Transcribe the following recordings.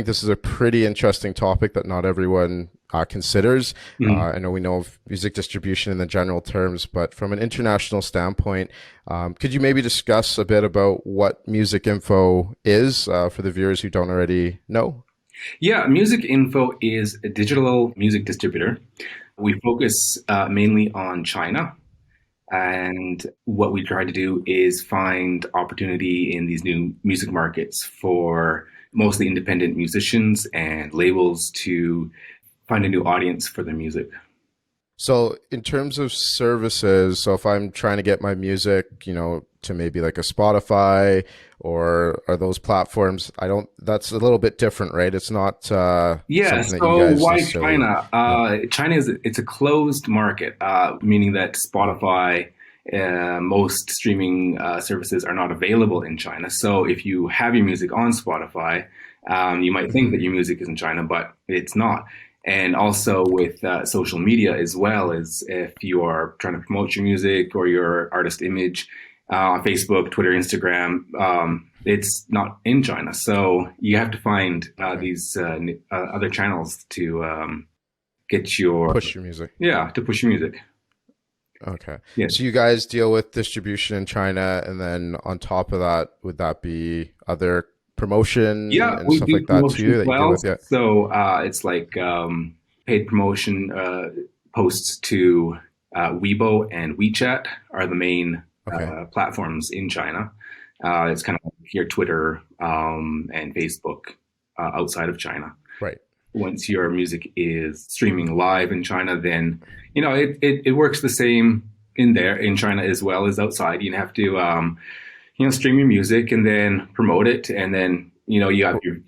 think this is a pretty interesting topic that not everyone considers. I know we know of music distribution in the general terms, but from an international standpoint, could you maybe discuss a bit about what Musicinfo is for the viewers who don't already know? Yeah, Musicinfo is a digital music distributor. We focus mainly on China. And what we try to do is find opportunity in these new music markets for mostly independent musicians and labels to find a new audience for their music. So in terms of services, so if I'm trying to get my music, to maybe like a Spotify or are those platforms, that's a little bit different, right? It's not Yeah, something that you so guys why necessarily, China? yeah. China it's a closed market, meaning that Spotify, most streaming services are not available in China. So if you have your music on Spotify, you might think Hmm. that your music is in China, but it's not. And also with social media as well, as if you are trying to promote your music or your artist image on Facebook, Twitter, Instagram, it's not in China. So you have to find Okay. these other channels to get your, Push your music. yeah, to push your music. Okay. Yeah. So you guys deal with distribution in China, and then on top of that, would that be other promotion Yeah, and we stuff do like that promotion too as that you deal well. with? Yeah. So it's like paid promotion posts to Weibo and WeChat are the main Okay. platforms in China. It's kind of like your Twitter and Facebook outside of China. Right. Once your music is streaming live in China, then it works the same in there in China as well as outside. You have to stream your music and then promote it, and then you have your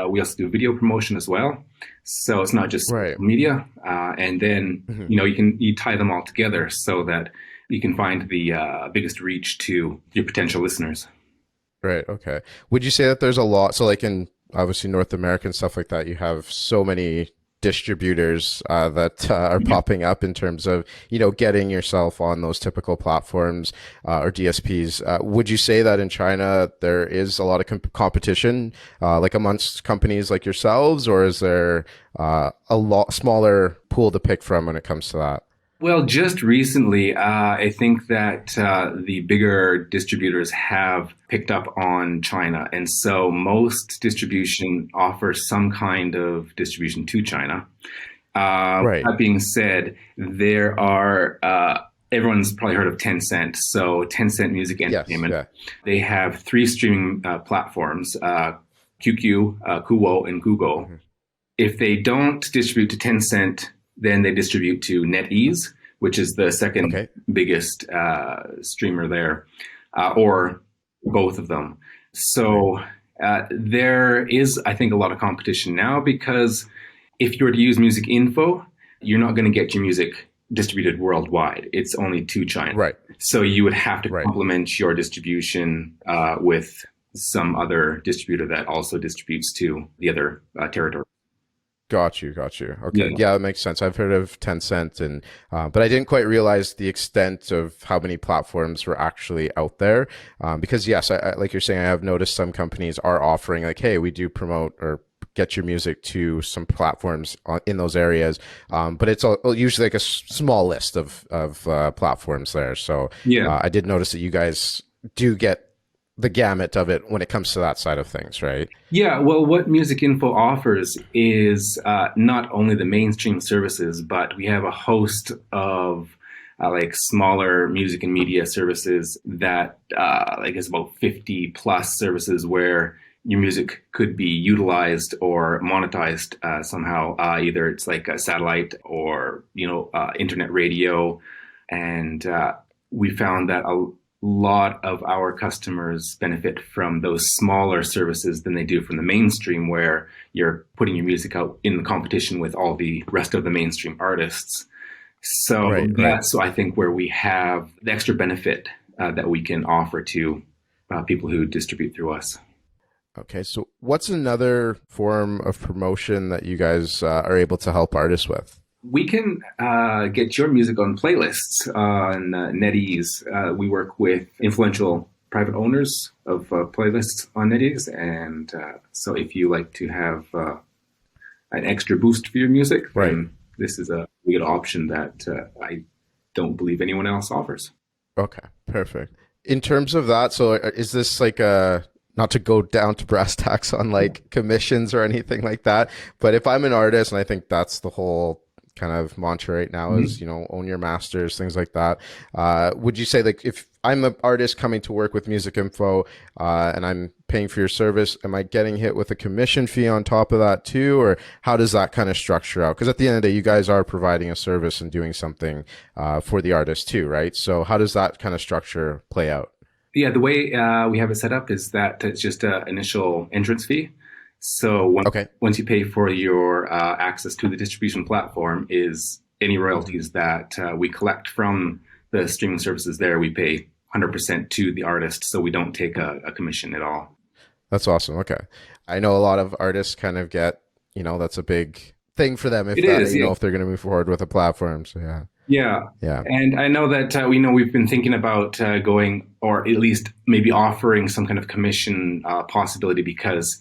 we also do video promotion as well. So it's not just Right. social media, and then Mhm. you tie them all together so that you can find the biggest reach to your potential listeners. Right. Okay. Would you say that there's a lot? So, like in obviously North America and stuff like that, you have so many distributors that are Yeah. popping up in terms of getting yourself on those typical platforms or DSPs. Would you say that in China there is a lot of competition, like amongst companies like yourselves, or is there a lot smaller pool to pick from when it comes to that? Well, just recently, I think that the bigger distributors have picked up on China. And so most distribution offers some kind of distribution to China. Right. That being said, there are, everyone's probably heard of Tencent. So Tencent Music Yes. Entertainment, Yeah. they have three streaming platforms, QQ, Kuwo, and Google. Hmm. If they don't distribute to Tencent, then they distribute to NetEase, which is the second Okay. biggest streamer there, or both of them. Right. So there is, I think, a lot of competition now because if you were to use Musicinfo, you're not going to get your music distributed worldwide. It's only to China. Right. So you would have to Right. complement your distribution with some other distributor that also distributes to the other territory. Got you, got you. Okay, Yeah. yeah, that makes sense. I've heard of Tencent, and but I didn't quite realize the extent of how many platforms were actually out there. Because yes, like you're saying, I have noticed some companies are offering like, hey, we do promote or get your music to some platforms in those areas, but it's usually like a small list of platforms there. So Yeah. I did notice that you guys do get the gamut of it when it comes to that side of things, right? Yeah, well, what Music Info offers is not only the mainstream services, but we have a host of like smaller music and media services that like is about 50 plus services where your music could be utilized or monetized somehow. Either it's like a satellite or internet radio, and we found that a lot of our customers benefit from those smaller services than they do from the mainstream, where you're putting your music out in the competition with all the rest of the mainstream artists. So Right, right. that's, I think, where we have the extra benefit that we can offer to people who distribute through us. Okay, so what's another form of promotion that you guys are able to help artists with? We can get your music on playlists on NetEase. We work with influential private owners of playlists on NetEase, and so if you like to have an extra boost for your music, Right. then this is a good option that I don't believe anyone else offers. Okay, perfect. In terms of that, so is this like a, not to go down to brass tacks on like commissions or anything like that, but if I'm an artist, and I think that's the whole kind of mantra right now is, own your masters, things like that. Would you say like if I'm an artist coming to work with Musicinfo and I'm paying for your service, am I getting hit with a commission fee on top of that too? Or how does that kind of structure out? Because at the end of the day, you guys are providing a service and doing something for the artist too, right? So how does that kind of structure play out? Yeah, the way we have it set up is that it's just an initial entrance fee. So Okay. once you pay for your access to the distribution platform, is any royalties that we collect from the streaming services there, we pay 100% to the artist. So we don't take a commission at all. That's awesome. Okay. I know a lot of artists kind of get, that's a big thing for them if It that, is, yeah. if they're going to move forward with a platform. So yeah. Yeah. Yeah. And I know that we've been thinking about going, or at least maybe offering some kind of commission possibility, because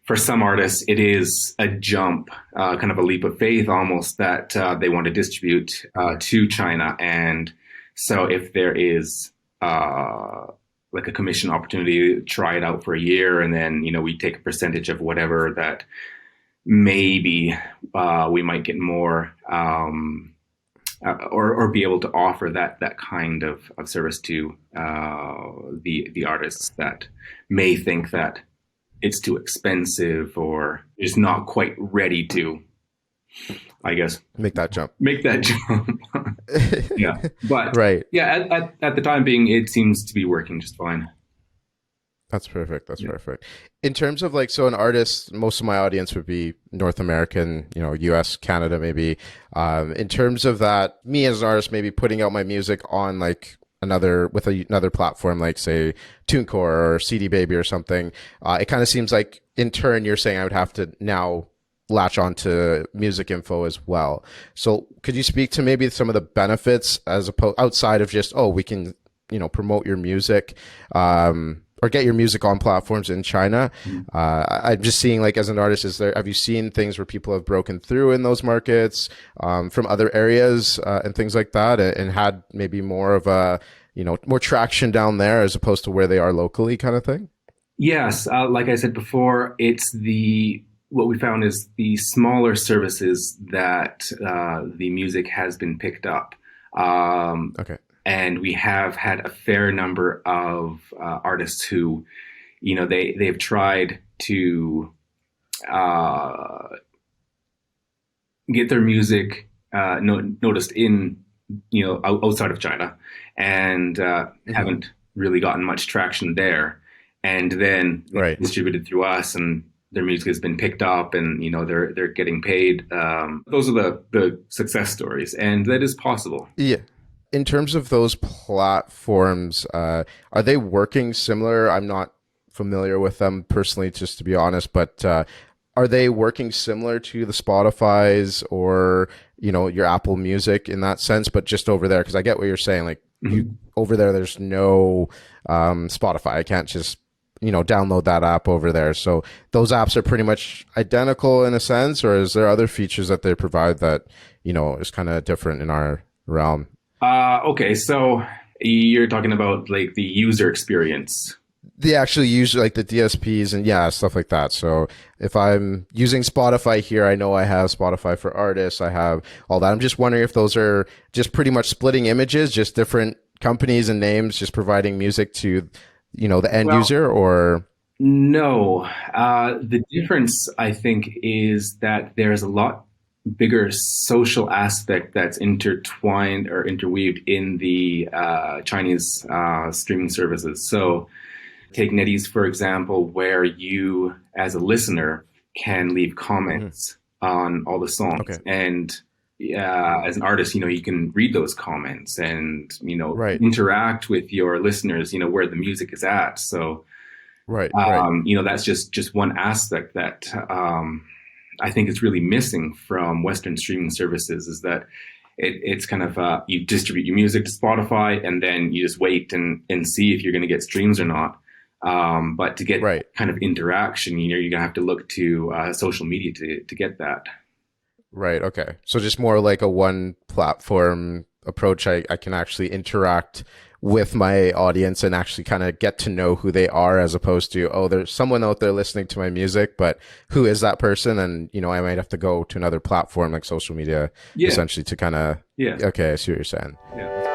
for some artists, it is a jump, kind of a leap of faith almost, that they want to distribute to China. And so if there is like a commission opportunity, try it out for a year, and then, we take a percentage of whatever that maybe we might get more or be able to offer that kind of service to the artists that may think that it's too expensive or is not quite ready to, I guess, Make that jump. Yeah. But right. yeah, at the time being, it seems to be working just fine. That's perfect. That's perfect. In terms of like, so an artist, most of my audience would be North American, US, Canada, maybe. In terms of that, me as an artist, maybe putting out my music on like another platform, like say TuneCore or CD Baby or something. It kind of seems like in turn, you're saying I would have to now latch on to Musicinfo as well. So could you speak to maybe some of the benefits as opposed outside of just, we can, promote your music, or get your music on platforms in China? I'm just seeing, like, as an artist, have you seen things where people have broken through in those markets from other areas and things like that, and had maybe more of a, more traction down there as opposed to where they are locally, kind of thing? Yes, like I said before, what we found is the smaller services that the music has been picked up. Okay. And we have had a fair number of artists who, they've tried to get their music noticed in, outside of China, and haven't really gotten much traction there. And then distributed through us, and their music has been picked up, and they're getting paid. Those are the success stories, and that is possible. Yeah. In terms of those platforms, are they working similar? I'm not familiar with them personally, just to be honest, but are they working similar to the Spotify's or, your Apple Music in that sense, but just over there? Because I get what you're saying. Like, over there, there's no Spotify. I can't just, download that app over there. So those apps are pretty much identical in a sense, or is there other features that they provide that, is kind of different in our realm? Okay, so you're talking about like the user experience. The actual user, like the DSPs and stuff like that. So if I'm using Spotify here, I know I have Spotify for artists. I have all that. I'm just wondering if those are just pretty much splitting images, just different companies and names, just providing music to, the end user, or? No. The difference, I think, is that there's a lot bigger social aspect that's intertwined or interweaved in the Chinese streaming services. So take NetEase, for example, where you, as a listener, can leave comments on all the songs. Okay. And as an artist, you can read those comments and, Right. interact with your listeners, where the music is at. So, Right. That's just one aspect that I think is really missing from Western streaming services, is that it's kind of you distribute your music to Spotify, and then you just wait and see if you're going to get streams or not. But to get Right. kind of interaction, you're going to have to look to social media to get that. Right. Okay. So just more like a one platform approach. I can actually interact with my audience and actually kind of get to know who they are, as opposed to, oh, there's someone out there listening to my music, but who is that person? And, I might have to go to another platform like social media Yeah, essentially to kind of, yeah, okay, I see what you're saying. yeah.